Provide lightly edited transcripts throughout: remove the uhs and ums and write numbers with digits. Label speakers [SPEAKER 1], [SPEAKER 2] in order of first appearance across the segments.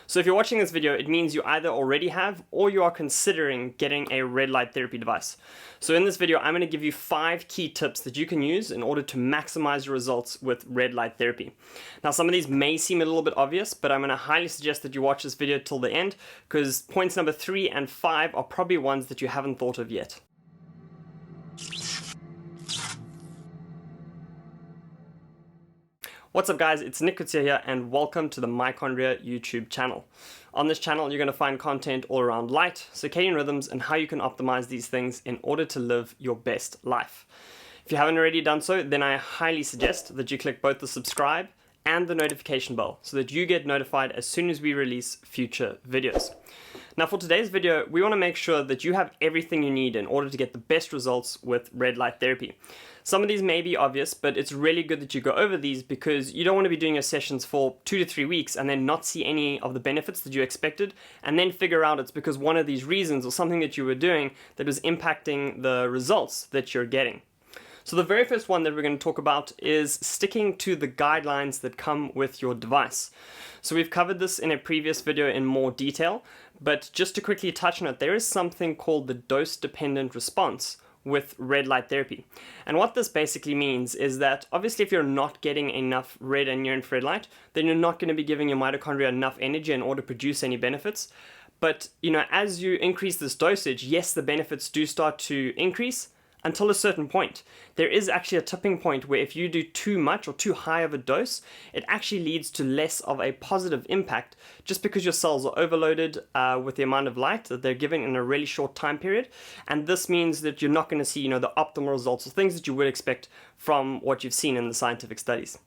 [SPEAKER 1] So if you're watching this video, it means you either already have or you are considering getting a red light therapy device. So in this video, I'm going to give you 5 key tips that you can use in order to maximize your results with red light therapy. Now, some of these may seem a little bit obvious, but I'm going to highly suggest that you watch this video till the end, because points number 3 and 5 are probably ones that you haven't thought of yet. What's up guys, it's Nick Coetzee here and welcome to the Mitochondria YouTube channel. On this channel you're going to find content all around light, circadian rhythms and how you can optimize these things in order to live your best life. If you haven't already done so, then I highly suggest that you click both the subscribe and the notification bell so that you get notified as soon as we release future videos. Now for today's video, we want to make sure that you have everything you need in order to get the best results with red light therapy. Some of these may be obvious, but it's really good that you go over these because you don't want to be doing your sessions for 2 to 3 weeks and then not see any of the benefits that you expected and then figure out it's because one of these reasons or something that you were doing that was impacting the results that you're getting. So the very first one that we're going to talk about is sticking to the guidelines that come with your device. So we've covered this in a previous video in more detail, but just to quickly touch on it, there is something called the dose-dependent response with red light therapy. And what this basically means is that obviously if you're not getting enough red and near infrared light, then you're not going to be giving your mitochondria enough energy in order to produce any benefits. But as you increase this dosage, yes, the benefits do start to increase, until a certain point. There is actually a tipping point where if you do too much or too high of a dose, it actually leads to less of a positive impact just because your cells are overloaded with the amount of light that they're given in a really short time period. And this means that you're not going to see the optimal results or things that you would expect from what you've seen in the scientific studies.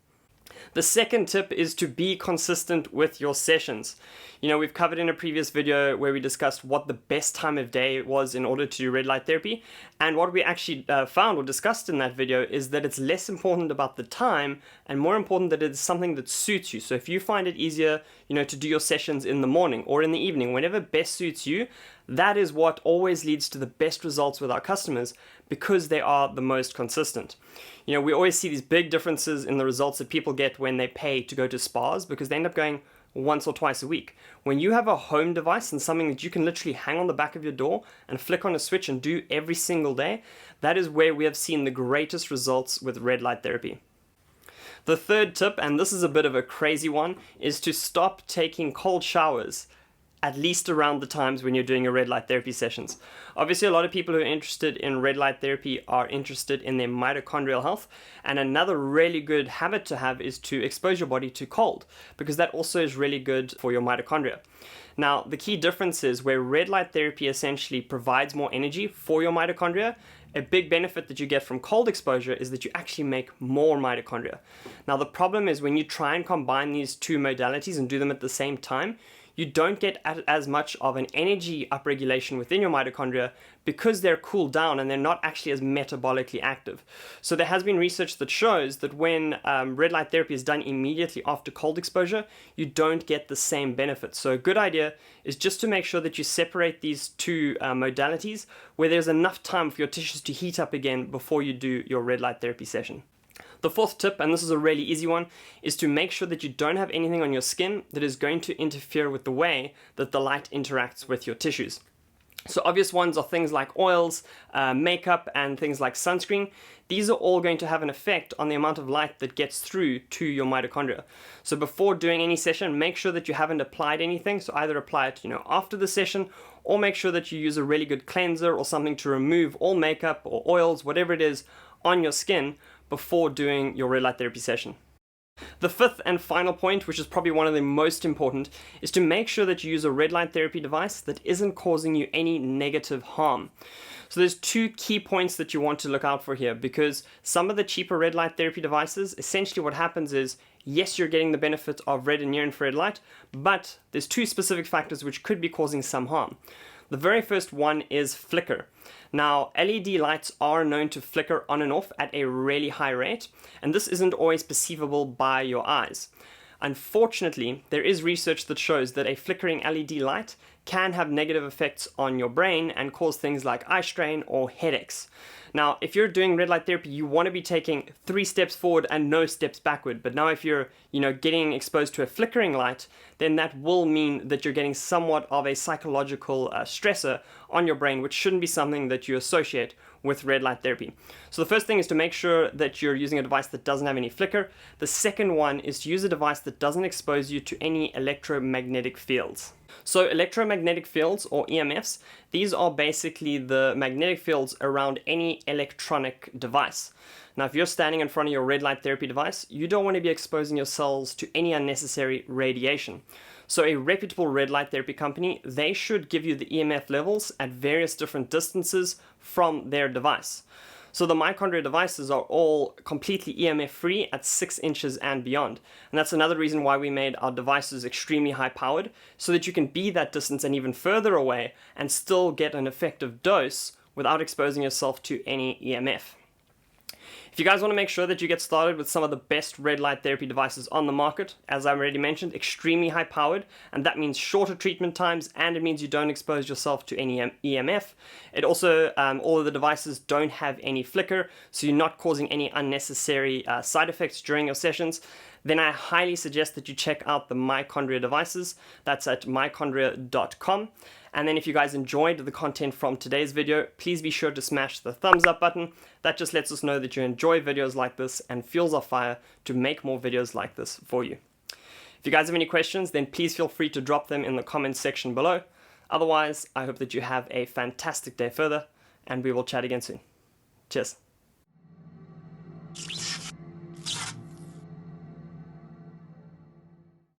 [SPEAKER 1] The second tip is to be consistent with your sessions. We've covered in a previous video where we discussed what the best time of day was in order to do red light therapy. And what we actually found or discussed in that video is that it's less important about the time and more important that it's something that suits you. So if you find it easier, to do your sessions in the morning or in the evening, whenever best suits you, that is what always leads to the best results with our customers because they are the most consistent. We always see these big differences in the results that people get when they pay to go to spas because they end up going once or twice a week. When you have a home device and something that you can literally hang on the back of your door and flick on a switch and do every single day, that is where we have seen the greatest results with red light therapy. The third tip, and this is a bit of a crazy one, is to stop taking cold showers at least around the times when you're doing your red light therapy sessions. Obviously, a lot of people who are interested in red light therapy are interested in their mitochondrial health, and another really good habit to have is to expose your body to cold, because that also is really good for your mitochondria. Now, the key difference is where red light therapy essentially provides more energy for your mitochondria, a big benefit that you get from cold exposure is that you actually make more mitochondria. Now, the problem is when you try and combine these two modalities and do them at the same time, you don't get as much of an energy upregulation within your mitochondria because they're cooled down and they're not actually as metabolically active. So there has been research that shows that when red light therapy is done immediately after cold exposure, you don't get the same benefits. So a good idea is just to make sure that you separate these two modalities where there's enough time for your tissues to heat up again before you do your red light therapy session. The fourth tip, and this is a really easy one, is to make sure that you don't have anything on your skin that is going to interfere with the way that the light interacts with your tissues. So obvious ones are things like oils, makeup, and things like sunscreen. These are all going to have an effect on the amount of light that gets through to your mitochondria. So before doing any session, make sure that you haven't applied anything. So either apply it, after the session, or make sure that you use a really good cleanser or something to remove all makeup or oils, whatever it is, on your skin before doing your red light therapy session. The fifth and final point, which is probably one of the most important, is to make sure that you use a red light therapy device that isn't causing you any negative harm. So there's 2 key points that you want to look out for here, because some of the cheaper red light therapy devices, essentially what happens is, yes, you're getting the benefit of red and near infrared light, but there's 2 specific factors which could be causing some harm. The very first one is flicker. Now, LED lights are known to flicker on and off at a really high rate, and this isn't always perceivable by your eyes. Unfortunately, there is research that shows that a flickering LED light can have negative effects on your brain and cause things like eye strain or headaches. Now, if you're doing red light therapy, you want to be taking 3 steps forward and no steps backward. But now if you're, getting exposed to a flickering light, then that will mean that you're getting somewhat of a psychological stressor on your brain, which shouldn't be something that you associate with red light therapy. So the first thing is to make sure that you're using a device that doesn't have any flicker. The second one is to use a device that doesn't expose you to any electromagnetic fields. So electromagnetic fields, or EMFs, these are basically the magnetic fields around any electronic device. Now, if you're standing in front of your red light therapy device, you don't want to be exposing your cells to any unnecessary radiation. So a reputable red light therapy company, they should give you the EMF levels at various different distances from their device. So the Mitochondria devices are all completely EMF free at 6 inches and beyond. And that's another reason why we made our devices extremely high powered, so that you can be that distance and even further away and still get an effective dose without exposing yourself to any EMF. If you guys want to make sure that you get started with some of the best red light therapy devices on the market, as I already mentioned, extremely high powered, and that means shorter treatment times, and it means you don't expose yourself to any EMF. It also, all of the devices don't have any flicker, so you're not causing any unnecessary side effects during your sessions. Then I highly suggest that you check out the Mitochondria devices. That's at mitochondria.com. And then if you guys enjoyed the content from today's video, please be sure to smash the thumbs up button. That just lets us know that you enjoy videos like this and fuels our fire to make more videos like this for you. If you guys have any questions, then please feel free to drop them in the comments section below. Otherwise, I hope that you have a fantastic day further, and we will chat again soon. Cheers.